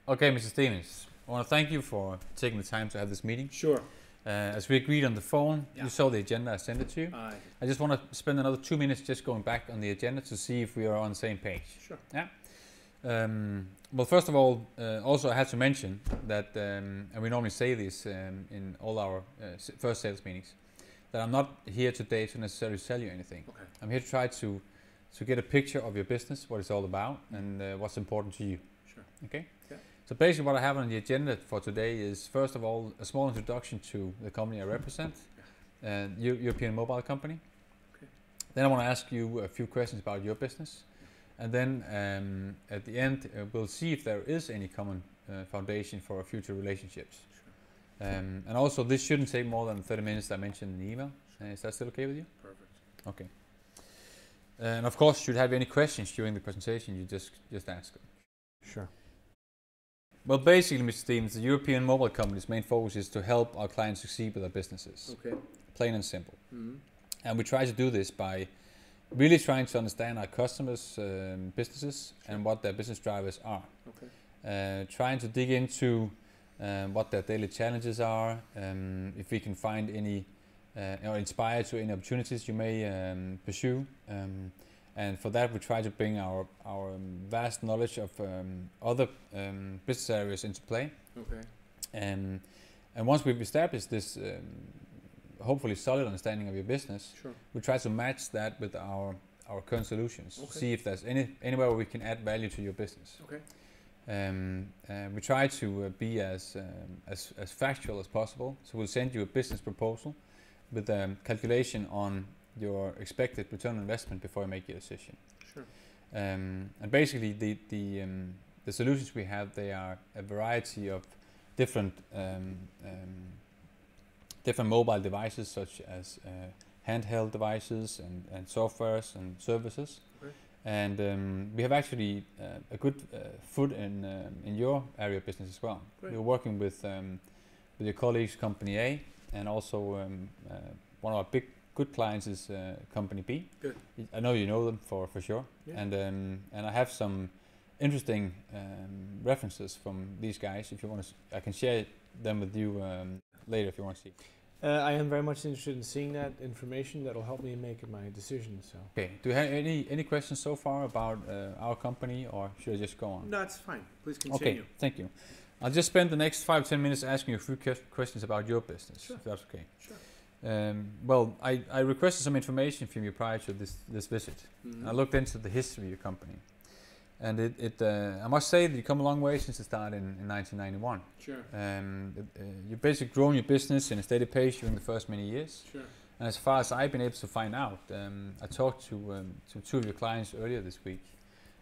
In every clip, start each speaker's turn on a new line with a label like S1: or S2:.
S1: Okay, Mr. Stevens, I want to thank you for taking the time to have this meeting.
S2: Sure.
S1: As we agreed on the phone,
S2: Yeah.
S1: you saw the agenda I sent it to you.
S2: Aye.
S1: I just want to spend another 2 minutes just going back on the agenda to see if we are on the same page.
S2: Sure.
S1: Yeah. Well, first of all, also I had to mention that, and we normally say this in all our first sales meetings, that I'm not here today to necessarily sell you anything.
S2: Okay.
S1: I'm here to try to get a picture of your business, what it's all about, and what's important to you.
S2: Sure.
S1: Okay.
S2: Yeah.
S1: So basically, what I have on the agenda for today is first of all a small introduction to the company I represent, European Mobile Company.
S2: Okay.
S1: Then I want to ask you a few questions about your business, and then at the end we'll see if there is any common foundation for our future relationships.
S2: Sure.
S1: And also, this shouldn't take more than 30 minutes. I mentioned in the email. Is that still okay with you?
S2: Perfect.
S1: Okay. And of course, should you have any questions during the presentation, you just ask them.
S2: Sure.
S1: Well, basically, Mr. Stevens, the European Mobile Company's main focus is to help our clients succeed with their businesses.
S2: Okay.
S1: Plain and simple.
S2: Mm-hmm.
S1: And we try to do this by really trying to understand our customers' businesses and what their business drivers are.
S2: Okay.
S1: Trying to dig into what their daily challenges are, if we can find any or inspire to any opportunities you may pursue. And for that, we try to bring our vast knowledge of other business areas into play.
S2: Okay.
S1: And once we've established this hopefully solid understanding of your business,
S2: Sure.
S1: we try to match that with our current solutions.
S2: Okay.
S1: See if there's anywhere where we can add value to your business.
S2: Okay.
S1: We try to be as factual as possible. So we'll send you a business proposal with a calculation on your expected return on investment before you make your decision.
S2: Sure.
S1: And basically, the solutions we have, they are a variety of different mobile devices, such as handheld devices and softwares and services.
S2: Okay.
S1: And we have actually a good foot in your area of business as well.
S2: Great.
S1: We're working with your colleagues, Company A, and also one of our good clients is Company B.
S2: Good.
S1: I know you know them for sure.
S2: Yeah.
S1: And I have some interesting references from these guys. If you want to, I can share them with you later if you want to see.
S2: I am very much interested in seeing that information. That'll help me make my decision. So.
S1: Okay. Do you have any questions so far about our company, or should I just go on?
S2: No, it's fine. Please continue.
S1: Okay. Thank you. I'll just spend the next 5-10 minutes asking you a few questions about your business,
S2: Sure.
S1: if that's okay.
S2: Sure.
S1: Well, I requested some information from you prior to this visit.
S2: Mm-hmm.
S1: I looked into the history of your company, and I must say that you come a long way since it started in 1991.
S2: Sure.
S1: You've basically grown your business in a steady pace during the first many years.
S2: Sure.
S1: And as far as I've been able to find out, I talked to two of your clients earlier this week,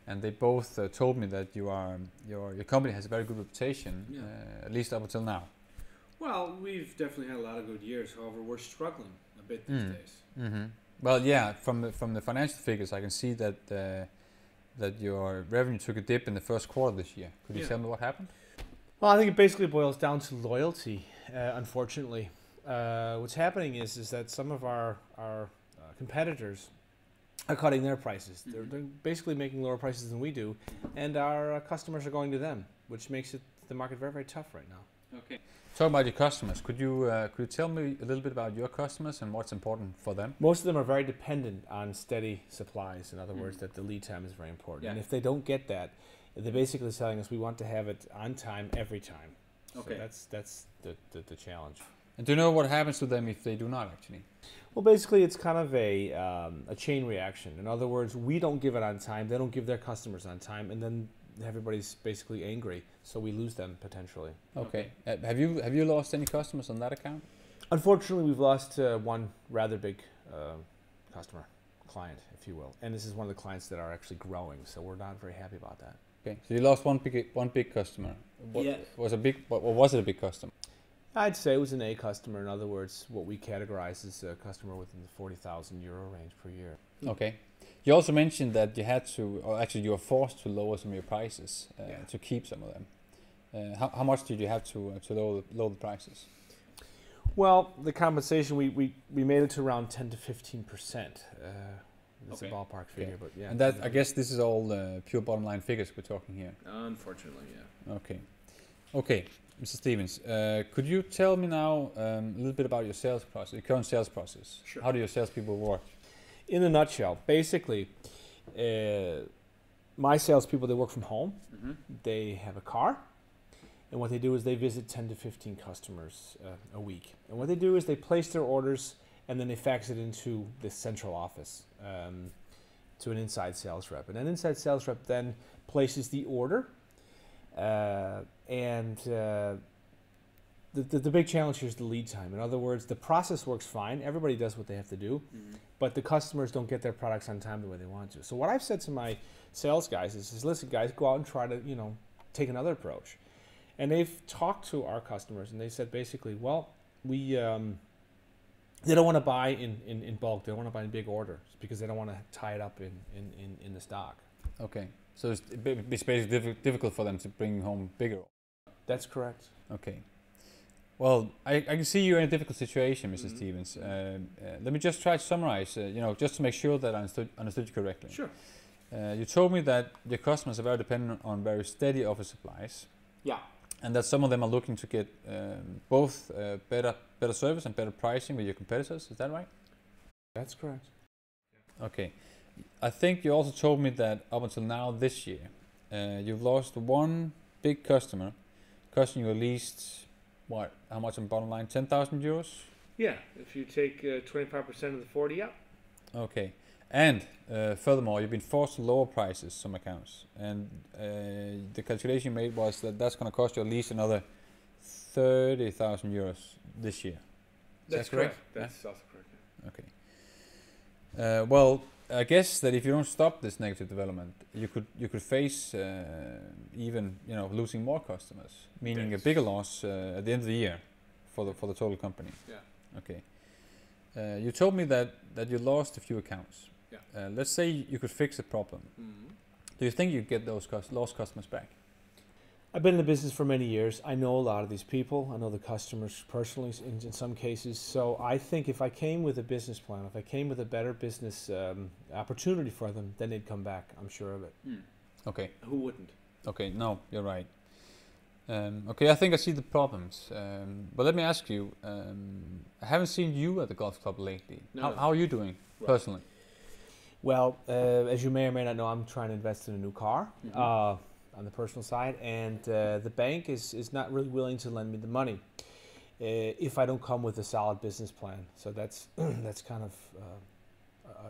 S1: and they both told me that your company has a very good reputation,
S2: Yeah.
S1: at least up until now.
S2: Well, we've definitely had a lot of good years. However, we're struggling a bit these days.
S1: Mm-hmm. Well, yeah, from the financial figures, I can see that that your revenue took a dip in the first quarter this year. Could you
S2: Yeah.
S1: tell me what happened?
S2: Well, I think it basically boils down to loyalty, unfortunately. What's happening is that some of our competitors are cutting their prices.
S1: Mm-hmm.
S2: They're basically making lower prices than we do, and our customers are going to them, which makes the market very, very tough right now.
S1: Okay. Talk about your customers. Could you tell me a little bit about your customers and what's important for them?
S2: Most of them are very dependent on steady supplies. In other words, that the lead time is very important.
S1: Yeah.
S2: And if they don't get that, they're basically telling us we want to have it on time every time.
S1: Okay.
S2: So that's the challenge.
S1: And do you know what happens to them if they do not actually?
S2: Well, basically, it's kind of a chain reaction. In other words, we don't give it on time, they don't give their customers on time, and then everybody's basically angry, so we lose them potentially.
S1: Okay. Have you lost any customers on that account?
S2: Unfortunately, we've lost one rather big client, if you will, and this is one of the clients that are actually growing, so we're not very happy about that.
S1: Okay. So you lost one big customer.
S2: Yeah.
S1: Was it a big customer?
S2: I'd say it was an A customer. In other words, what we categorize as a customer within the 40,000 euro range per year.
S1: Okay. You also mentioned that you had to, or actually you were forced to lower some of your prices to keep some of them. How much did you have to lower the prices?
S2: Well, the compensation, we made it to around 10 to 15%. It's
S3: Okay.
S2: a ballpark figure, but yeah.
S1: And that, I guess this is all pure bottom line figures we're talking here.
S3: Unfortunately, yeah.
S1: Okay. Okay, Mr. Stevens, could you tell me now a little bit about your sales process, your current sales process?
S3: Sure.
S1: How do your salespeople work?
S2: In a nutshell, basically, my salespeople, they work from home.
S3: Mm-hmm.
S2: They have a car, and what they do is they visit 10 to 15 customers a week. And what they do is they place their orders, and then they fax it into the central office to an inside sales rep. And an inside sales rep then places the order, and the big challenge here is the lead time. In other words, the process works fine. Everybody does what they have to do, but the customers don't get their products on time the way they want to. So what I've said to my sales guys is listen, guys, go out and try to, take another approach. And they've talked to our customers, and they said basically, well, we they don't want to buy in bulk. They don't want to buy in big orders because they don't want to tie it up in the stock.
S1: Okay, so it's basically difficult for them to bring home bigger.
S2: That's correct.
S1: Okay. Well, I can see you're in a difficult situation, Mr. Stevens. Let me just try to summarize, just to make sure that I understood you correctly.
S3: Sure.
S1: You told me that your customers are very dependent on very steady office supplies.
S2: Yeah.
S1: And that some of them are looking to get both better service and better pricing with your competitors. Is that right?
S2: That's correct.
S1: Okay. I think you also told me that up until now this year, you've lost one big customer, costing you at least, how much on bottom line? 10,000 euros?
S2: Yeah, if you take 25% of the 40, yeah.
S1: Okay. And furthermore, you've been forced to lower prices some accounts. And the calculation you made was that that's going to cost you at least another 30,000 euros this year.
S2: That's
S1: that correct?
S2: That's also correct.
S1: Okay. Well, I guess that if you don't stop this negative development, you could face even losing more customers, meaning a bigger loss at the end of the year for the total company.
S2: Yeah.
S1: Okay. You told me that you lost a few accounts.
S2: Yeah.
S1: Let's say you could fix the problem.
S2: Mm-hmm.
S1: Do you think you get those lost customers back?
S2: I've been in the business for many years. I know a lot of these people. I know the customers personally in some cases. So I think if I came with a business plan, if I came with a better business opportunity for them, then they'd come back. I'm sure of it.
S1: Okay.
S2: Who wouldn't?
S1: Okay. No, you're right. Okay, I think I see the problems. But let me ask you, I haven't seen you at the golf club lately.
S2: No.
S1: How are you doing personally?
S2: Well, as you may or may not know, I'm trying to invest in a new car on the personal side, and the bank is not really willing to lend me the money if I don't come with a solid business plan. So that's that's kind of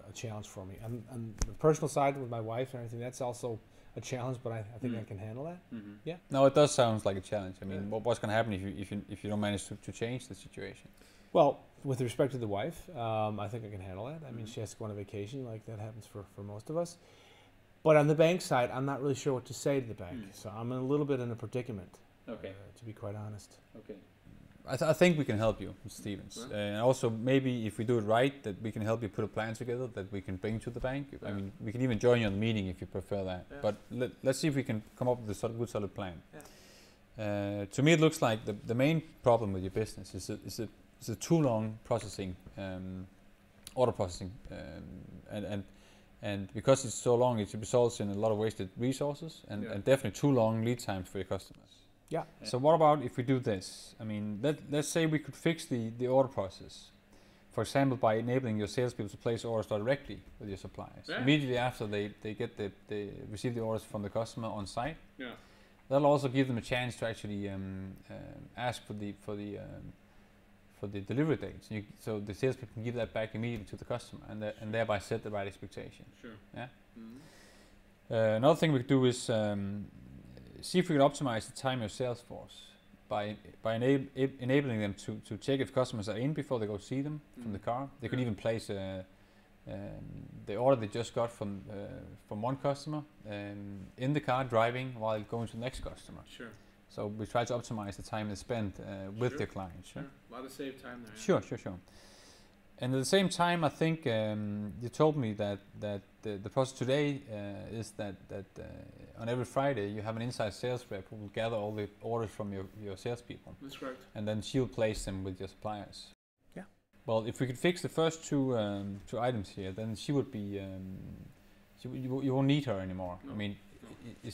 S2: a challenge for me. On the personal side with my wife and everything, that's also a challenge, but I think I can handle that.
S3: Mm-hmm.
S2: Yeah.
S1: No, it does sound like a challenge. I mean,
S2: Yeah.
S1: what's going to happen if you don't manage to change the situation?
S2: Well, with respect to the wife, I think I can handle that. I mean, she has to go on a vacation, like that happens for most of us. But on the bank side, I'm not really sure what to say to the bank. So I'm a little bit in a predicament,
S3: Okay.
S2: to be quite honest.
S3: Okay.
S1: I think we can help you, Mr. Stevens.
S3: Yeah.
S1: And also, maybe if we do it right, that we can help you put a plan together that we can bring to the bank. I
S3: Yeah.
S1: mean, we can even join you on the meeting if you prefer that.
S3: Yeah.
S1: But let's see if we can come up with a good, solid plan.
S3: Yeah.
S1: To me, it looks like the main problem with your business is a too long processing, order processing, and because it's so long, it results in a lot of wasted resources and definitely too long lead times for your customers.
S2: Yeah.
S1: So what about if we do this? I mean, let's say we could fix the order process, for example, by enabling your salespeople to place orders directly with your suppliers immediately after they receive the orders from the customer on site.
S3: Yeah.
S1: That'll also give them a chance to actually ask for the delivery dates. So the salespeople can give that back immediately to the customer and thereby set the right expectation.
S3: Sure.
S1: Yeah.
S3: Mm-hmm.
S1: Another thing we could do is see if we can optimize the time of sales force by enabling them to check if customers are in before they go see them from the car. They could even place the order they just got from one customer in the car driving while going to the next customer.
S3: Sure.
S1: So we try to optimize the time they spend with their clients.
S3: Sure. A lot of save time there.
S1: Sure. And at the same time, I think you told me that the process today is that on every Friday you have an inside sales rep who will gather all the orders from your salespeople.
S3: That's correct.
S1: And then she'll place them with your suppliers.
S2: Yeah.
S1: well, if we could fix the first two items here, then she would be. You won't need her anymore.
S3: No.
S1: I mean,
S3: No.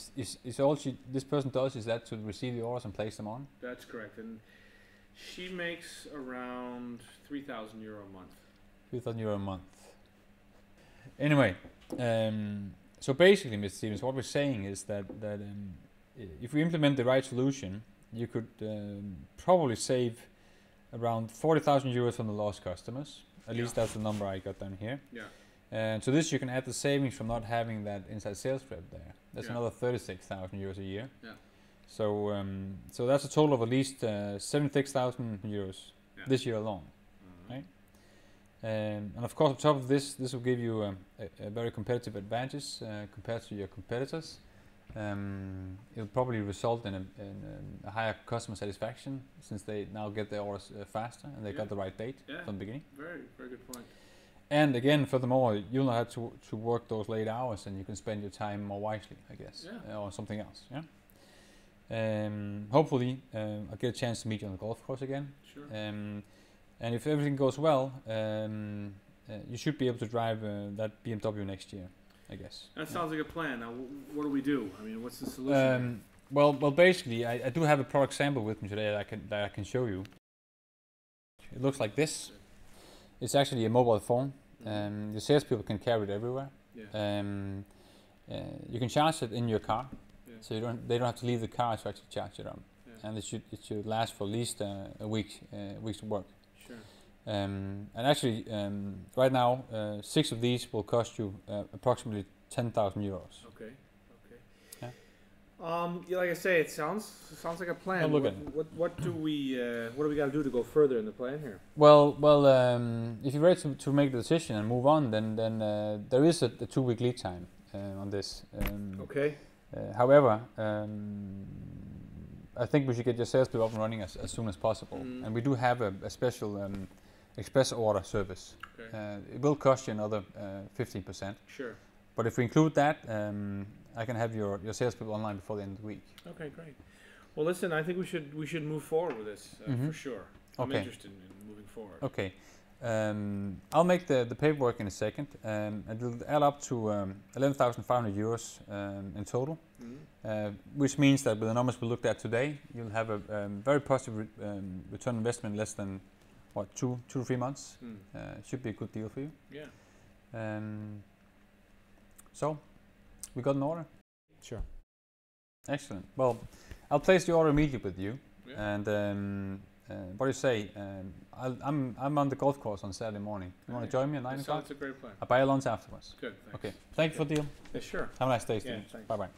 S1: is all this person does is that to receive the orders and place them on?
S3: That's correct. And she makes around €3,000 a month.
S1: €3,000 a month. Anyway, so basically, Mr. Stevens, what we're saying is that if we implement the right solution, you could probably save around €40,000 from the lost customers. At least that's the number I got down here.
S3: Yeah.
S1: And to this, you can add the savings from not having that inside sales rep there. That's
S3: Yeah.
S1: another €36,000 a year.
S3: Yeah.
S1: So that's a total of at least €76,000 this year alone.
S3: Mhm.
S1: And of course, on top of this will give you a very competitive advantage compared to your competitors. It'll probably result in a higher customer satisfaction since they now get their orders faster and they got the right date
S3: Yeah.
S1: from the beginning.
S3: Very, very good point.
S1: And again, furthermore, you'll know how to work those late hours, and you can spend your time more wisely, I guess, or something else. Yeah. Hopefully, I'll get a chance to meet you on the golf course again.
S3: Sure.
S1: And if everything goes well, you should be able to drive that BMW next year, I guess.
S3: That sounds like a plan. Now, what do we do? I mean, what's the solution?
S1: Well, basically, I do have a product sample with me today that I can show you. It looks like this. It's actually a mobile phone. The salespeople can carry it everywhere.
S3: Yeah.
S1: You can charge it in your car,
S3: Yeah.
S1: so they don't have to leave the car to actually charge it on.
S3: Yeah.
S1: And it should last for at least a week's work.
S3: Sure.
S1: And actually, right now, 6 of these will cost you approximately €10,000.
S3: Okay. Okay.
S1: Yeah.
S3: Yeah, like I say, it sounds like a plan.
S1: Have a look
S3: What do we got to do to go further in the plan here?
S1: Well, if you're ready to make the decision and move on, then there is a 2-week lead time on this.
S3: Okay.
S1: However, I think we should get your salespeople up and running as soon as possible.
S3: Mm.
S1: And we do have a special express order service.
S3: Okay.
S1: It will cost you another 15%.
S3: Sure.
S1: But if we include that, I can have your salespeople online before the end of the week.
S3: Okay, great. Well, listen, I think we should move forward with this for sure. I'm
S1: Okay.
S3: interested in moving forward.
S1: Okay. I'll make the paperwork in a second. It'll add up to €11,500 in total,
S3: Mhm.
S1: which means that with the numbers we looked at today, you'll have a very positive return on investment in less than, 2 to 3 months.
S3: Mm.
S1: Should be a good deal for you.
S3: Yeah.
S1: So, we got an order.
S2: Sure.
S1: Excellent. Well, I'll place the order immediately with you.
S3: Yeah.
S1: And what do you say? I'm on the golf course on Saturday morning. You want
S3: Okay.
S1: to join me at 9
S3: That
S1: o'clock?
S3: sounds a great plan.
S1: I'll buy you lunch afterwards.
S3: Good. Thanks.
S1: Okay. Thank you for the deal.
S3: Yeah, sure.
S1: Have a nice day,
S3: Yeah,
S1: Stephen.
S3: thanks.
S1: Bye bye.